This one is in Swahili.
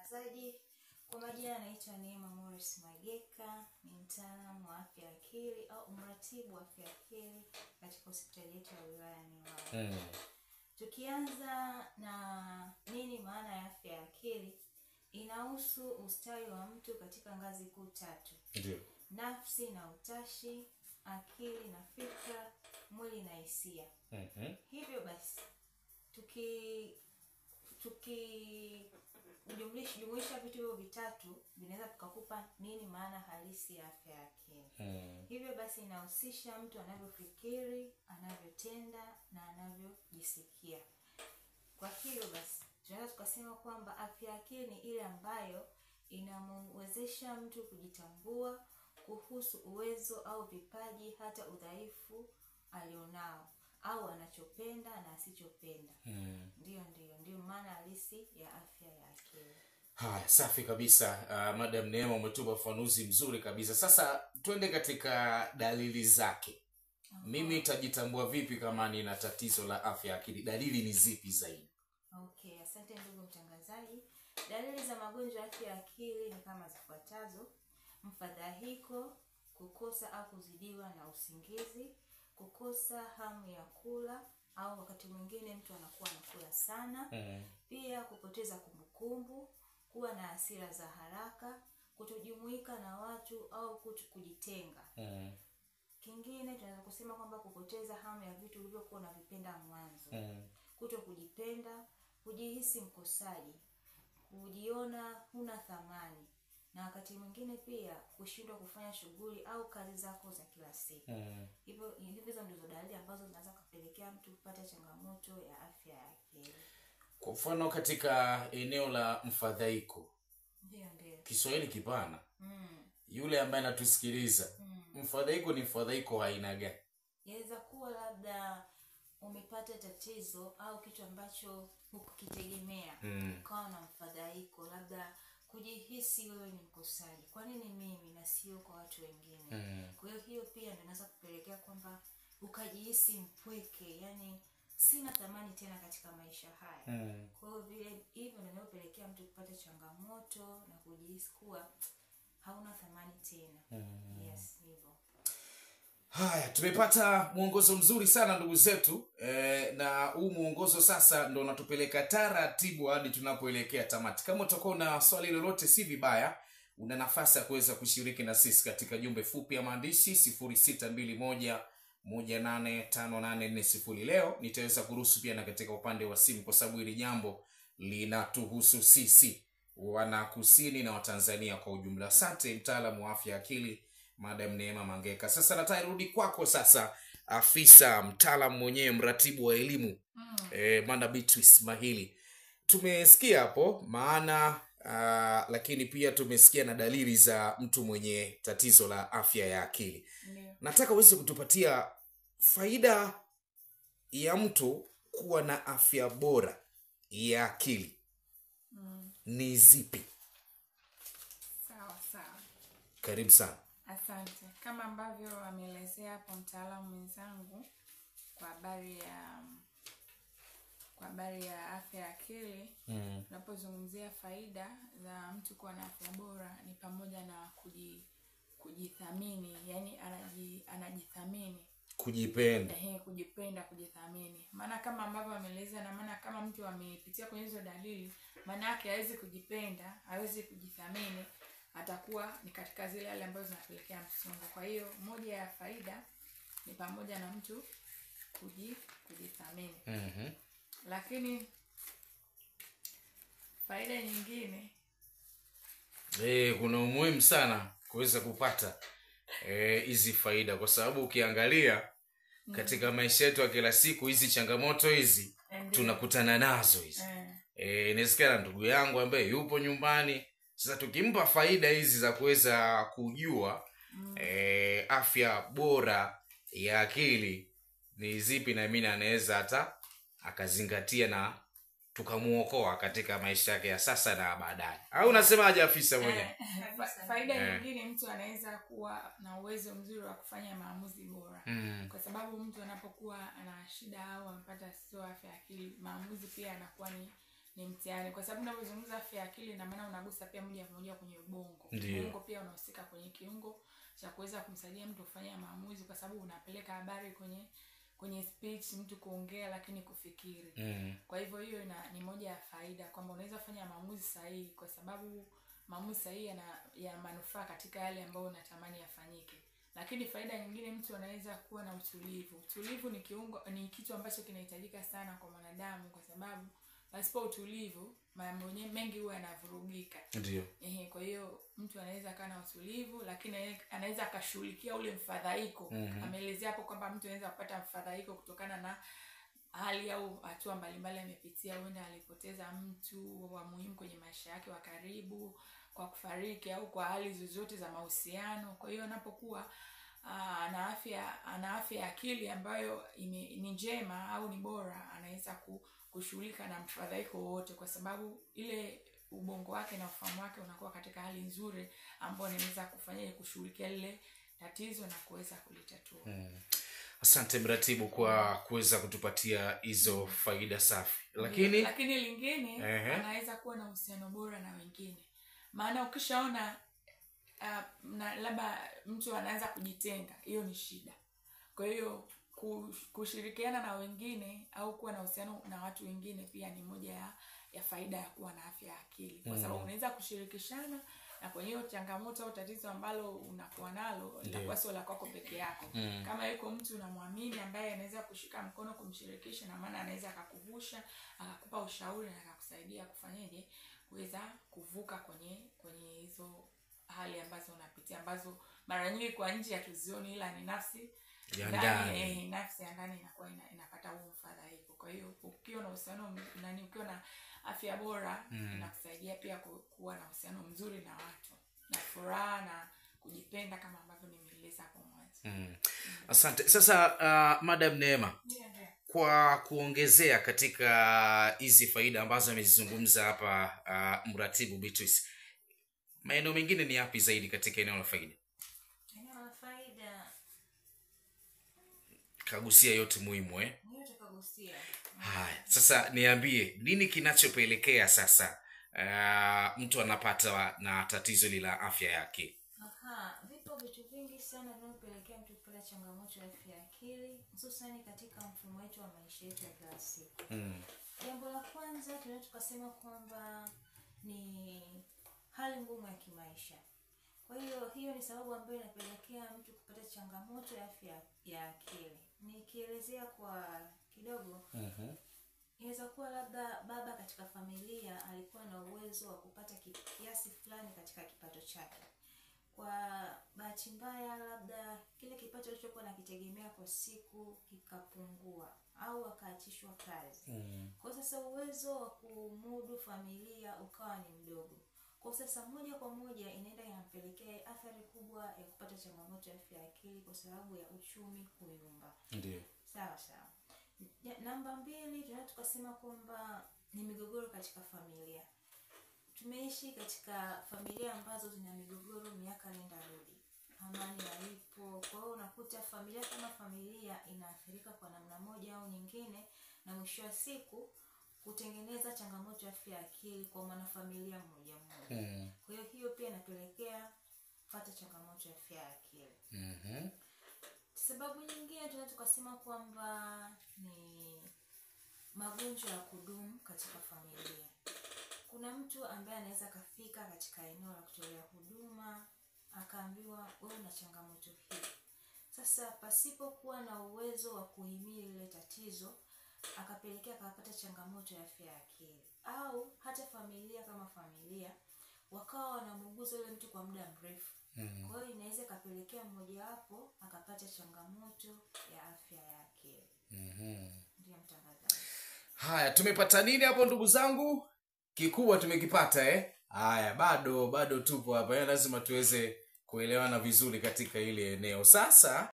mtangazaji. Kwa majina naitwa Neema Morris Mageka, ni mtaalamu wa afya ya akili au mratibu wa afya ya akili katika hospitali yetu ya wilaya Newala. Tukianza na nini maana ya afya ya akili, inahusu ustawi wa mtu katika ngazi kuu tatu. Ndio. Nafsi na utashi, akili na fikra, mwili na hisia. Hivyo basi jumuisha vitu hivyo vitatu vinaweza kukupa nini maana halisi ya afya ya akili. Hivyo basi inahusisha mtu anavyofikiri, anavyotenda na anavyojisikia. Kwa hiyo basi tunaweza tukasema kwamba afya ya akili ni ile ambayo inamwezesha mtu kujitambua kuhusu uwezo au vipaji, hata udhaifu alionao au anachopenda na asichopenda. Ndio maana halisi ya afya ya akili. Haya, safi kabisa. Madam Neema, umetoa ufafanuzi mzuri kabisa. Sasa twende katika dalili zake. Mimi nitajitambua vipi kama nina tatizo la afya ya akili? Dalili ni zipi zaidi? Okay, asante ndugu mtangazaji. Dalili za magonjwa ya afya ya akili ni kama zifuatazo: mfadhaiko, kukosa au kuzidiwa na usingizi, kukosa hamu ya kula au wakati mwingine mtu anakuwa anakula sana. Pia kupoteza kumbukumbu, kuwa na hasira za haraka, kutojumuika na watu au kujitenga. Kingine tunaweza kusema kwamba kupoteza hamu ya vitu ulivyokuwa unavipenda mwanzo. Kutokujipenda, kujihisi mkosaji, kujiona huna thamani, na wakati mwingine pia kushindwa kufanya shughuli au kazi zako za kila siku. Hivyo ndizo dalili ambazo zinaweza kupelekea mtu kupata changamoto ya afya ya akili. Kwa mfano katika eneo la mfadhaiko. Ndio. Kiswahili kipana. Yule ambaye anatusikiliza, mfadhaiko ni mfadhaiko aina gani? Yaweza kuwa labda umepata tatizo au kitu ambacho hukukitegemea, ukawa na mfadhaiko, labda kujihisi wewe ni mkosaji. Kwa nini mimi na sio kwa watu wengine? Kwa hiyo pia inaweza kupelekea kwamba ukajihisi mpweke, yani sina thamani tena katika maisha haya. Kwa hiyo vile hivyo ndio inapelekea mtu kupata changamoto na kujihisi kuwa hauna thamani tena. Yes, hivyo. Haya, tumepata mwongozo mzuri sana ndugu zetu. Na huu mwongozo sasa ndo unatupeleka taratibu hadi tunapoelekea tamati. Kama utakuwa na swali lolote, si vibaya, una nafasi ya kuweza kushiriki na sisi katika jumbe fupi ya maandishi 0621185840. Leo nitaweza kuruhusu pia na katika upande wa simu, kwa sababu hili jambo linatuhusu sisi wana Kusini na Watanzania kwa ujumla. Asante mtaalamu wa afya akili Madam Neema Mageka. Sasa natarudi kwako sasa, afisa mtaalamu mwenyewe, mratibu wa elimu Manda Beatrice Mahili. Tumesikia hapo maana lakini pia tumesikia na dalili za mtu mwenye tatizo la afya ya akili. Nataka uweze kutupatia faida ya mtu kuwa na afya bora ya akili ni zipi? Sawa. Karibu sana. Asante. Kama ambavyo ameelezea hapo mtaalamu mwenzangu kwa habari ya afya ya akili, tunapozungumzia faida za mtu kuwa na afya bora ni pamoja na kujithamini, yani anajithamini, kujipenda. Kujithamini. Maana kama ambavyo ameeleza, na maana kama mtu amepitia kwenye hizo dalili, maana yake hawezi kujipenda, hawezi kujithamini, atakuwa ni katika zile hali ambazo zinapelekea msongo. Kwa hiyo moja ya faida ni pamoja na mtu kujithamini. Lakini faida nyingine, kuna umuhimu sana kuweza kupata hizi faida, kwa sababu ukiangalia katika maisha yetu ya kila siku, hizi changamoto hizi tunakutana nazo hizi. Inawezekana ndugu yangu ambaye yupo nyumbani, sasa tukimpa faida hizi za kuweza kujua afya bora ya akili ni zipi, na mimi anaweza hata akazingatia na tukamuokoa katika maisha yake ya sasa na baadaye. Au unasemaje afisa mwenyewe? Faida nyingine, mtu anaweza kuwa na uwezo mzuri wa kufanya maamuzi bora. Kwa sababu mtu anapokuwa ana shida au anapata sio afya akili, maamuzi pia yanakuwa ni mtihani, kwa sababu unapozungumza afya ya akili na maana unagusa pia moja kwa moja kwenye ubongo. Ubongo pia unahusika kwenye kiungo cha kuweza kumsaidia mtu kufanya maamuzi, kwa sababu unapeleka habari kwenye speech, mtu kuongea lakini kufikiri. Kwa hivyo hiyo ni moja ya faida kwamba unaweza kufanya maamuzi sahihi, kwa sababu maamuzi sahihi yana manufaa katika yale ambayo unatamani yafanyike. Lakini faida nyingine, mtu anaweza kuwa na utulivu. Utulivu ni kitu ambacho kinahitajika sana kwa mwanadamu, kwa sababu pasipo utulivu mambo mengi huwa yanavurugika. Ndio. Kwa hiyo mtu anaweza kuwa na utulivu, lakini anaweza akashughulikia ule mfadhaiko. Ameelezea hapo kwamba mtu anaweza kupata mfadhaiko kutokana na hali au hatua mbalimbali amepitia. Huenda alipoteza mtu wa muhimu kwenye maisha yake wa karibu kwa kufariki, au kwa hali zozote za mahusiano. Kwa hiyo anapokuwa ana afya ya akili ambayo ni njema au ni bora, anaweza kushughulika na mfadhaiko wote, kwa sababu ile ubongo wake na ufahamu wake unakuwa katika hali nzuri ambayo inaweza kufanya kushughulikia ile tatizo na kuweza kulitatua. Asante mratibu kwa kuweza kutupatia hizo faida safi. Lakini lingine, anaweza kuwa na uhusiano bora na wengine. Maana ukishaona labda mtu anaanza kujitenga, hiyo ni shida. Kwa hiyo kushirikiana na wengine au kuwa na uhusiano na watu wengine pia ni moja ya faida ya kuwa na afya ya akili, kwa sababu unaweza kushirikishana na kwenye hiyo changamoto au tatizo ambalo unakuwa nalo, linakuwa sio la kwako peke yako. Kama yuko mtu unamwamini ambaye anaweza kushika mkono kumshirikisha, na maana anaweza akakuvusha, akakupa ushauri na akakusaidia kufanyaje kuweza kuvuka kwenye hizo hali ambazo unapitia, ambazo mara nyingi kwa nje hatuzioni, ila ni nafsi ya ndani. Nafsi ya ndani inakuwa inapata huo mfadhaiko. Kwa hiyo ukiwa na uhusiano ukiwa na afya bora, inakusaidia pia kuwa na uhusiano mzuri na watu, na furaha na kujipenda kama ambavyo nimeeleza hapo mwanzo. Asante. Sasa Madam Neema, kwa kuongezea katika hizi faida ambazo amezizungumza hapa mratibu Beatrice, maeneo mengine ni yapi zaidi katika eneo la faida? Eneo la faida kagusia yote muhimu yote kagusia. Haya, sasa niambie nini kinachopelekea sasa mtu anapata na tatizo la afya yake? Vipo vitu vingi sana vinavyopelekea mtu kupata changamoto ya afya ya akili, hususan katika mfumo wetu wa maisha yetu ya kila siku. Jambo la kwanza tunaweza tukasema kwamba ni hali ngumu ya kimaisha. Kwa hiyo ni sababu ambayo inapelekea mtu kupata changamoto ya afya ya akili. Nikielezea kwa kidogo, inaweza kuwa labda baba katika familia alikuwa na uwezo wa kupata kiasi fulani katika kipato chake. Kwa bahati mbaya, labda kile kipato alichokuwa nakitegemea kwa siku kikapungua au akaachishwa kazi. Kwa sasa uwezo wa kumudu familia ukawa ni mdogo. Kwa sasa moja kwa moja inaenda inampelekea athari kubwa ya kupata changamoto ya afya ya akili kwa sababu ya uchumi kuyumba. Ndio. Sawa. Namba 2 tunaweza tukasema kwamba ni migogoro katika familia. Tumeishi katika familia ambazo zina migogoro miaka nenda rudi, amani haipo. Kwa hiyo unakuta familia kama familia inaathirika kwa namna moja au nyingine, na mwisho wa siku kutengeneza changamoto ya afya ya akili kwa mwanafamilia mmoja. Kwa hiyo pia inapelekea kupata changamoto ya afya ya akili. Sababu nyingine tunaweza tukasema kwamba ni magonjwa ya kudumu katika familia. Kuna mtu ambaye anaweza kafika katika eneo la kutolea huduma akaambiwa wewe una changamoto hii. Sasa pasipo kuwa na uwezo wa kuhimili ile tatizo, akapelekea akapata changamoto ya afya ya akili. Au hata familia kama familia wakawa wanamuuguza yule mtu kwa muda mrefu. Kwa hiyo inaweza kapelekea mmoja wapo akapata changamoto ya afya ya akili. Ndio mtangazaji. Haya, tumepata nini hapo ndugu zangu? Kikubwa tumekipata Haya, bado tupo hapa. Lazima tuweze kuelewana vizuri katika ile eneo. Sasa